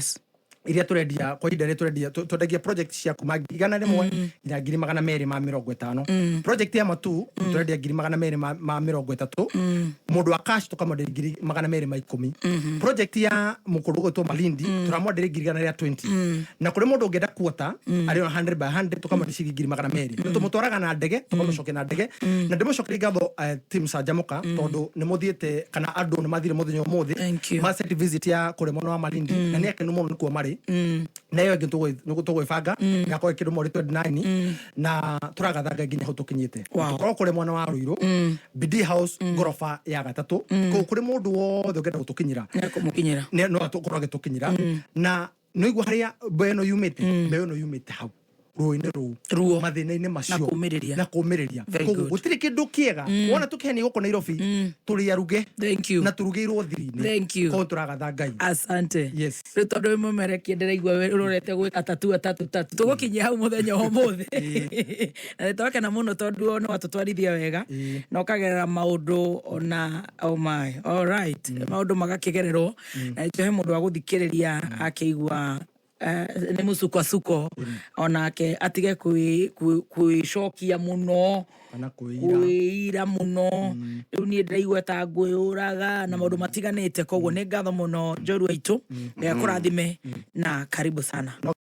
iria turendia kwa ihinda riri twendagia project cia kuma 100 ila 250 project ya Matu turendia 230 mundu wa cash tukamwenderia 210 project ya mukuru to Malindi turamwenderia 20 na kuri mundu ungenda kuota ari 100 by 100 tukamwenderia 200 tumutwaraga na ndege tukamucokia na ndege na ndimucokia ngatho team Sajamuka tondu ni muthiete kana andu ni mathire muthenya umuthi ma set visit ya kuri mwana wa Malindi na ni akenu muno nikuo mari na yo ngitu tugwibanga yakwa kindu mori 29 na turagathaga nginya ho tukinyite tukoro kuri mwana wa Ruiru BD House gorofa ya gatatu ko kuri mundu wothe ungenda gutukinyira no atukorage tukinyira na no igwa haria beno yumite hau ruo-inĩ rũu Ruo. mathĩna-inĩ macio Na kũũmĩrĩria. na kũũmĩrĩria Very koguo good. gũtirĩ kĩndũ kĩega wona tũkĩheni gũkũ Nairobi tũrĩ aruge Thank you. na tũrugĩirwo thiri-inĩ Thank you. koguo tũragatha Ngai. Asante. Yes. Rĩu tondũ wĩ mũmerekia ndĩraigua ũrorete gwĩka tatua tatu tũgũkinyia hau mũthenya wa ũmũthĩ na nĩtwakena mũno tondũ ona watũtwarithia wega na ũkagerera maũndũ ona oh my all right maũndũ magakĩgererwo na nĩtũhe mũndũ wa gũthikĩrĩria akĩigua nĩ mũcuko onake atige kwĩcokia mũno Kana kwĩira. kwĩira mũno rĩu niĩ ndĩraigua ta ngwĩũraga na maũndũ matiganĩte koguo nĩ ngatho mũno Njorua aitũ ngai akũrathime na karibu sana.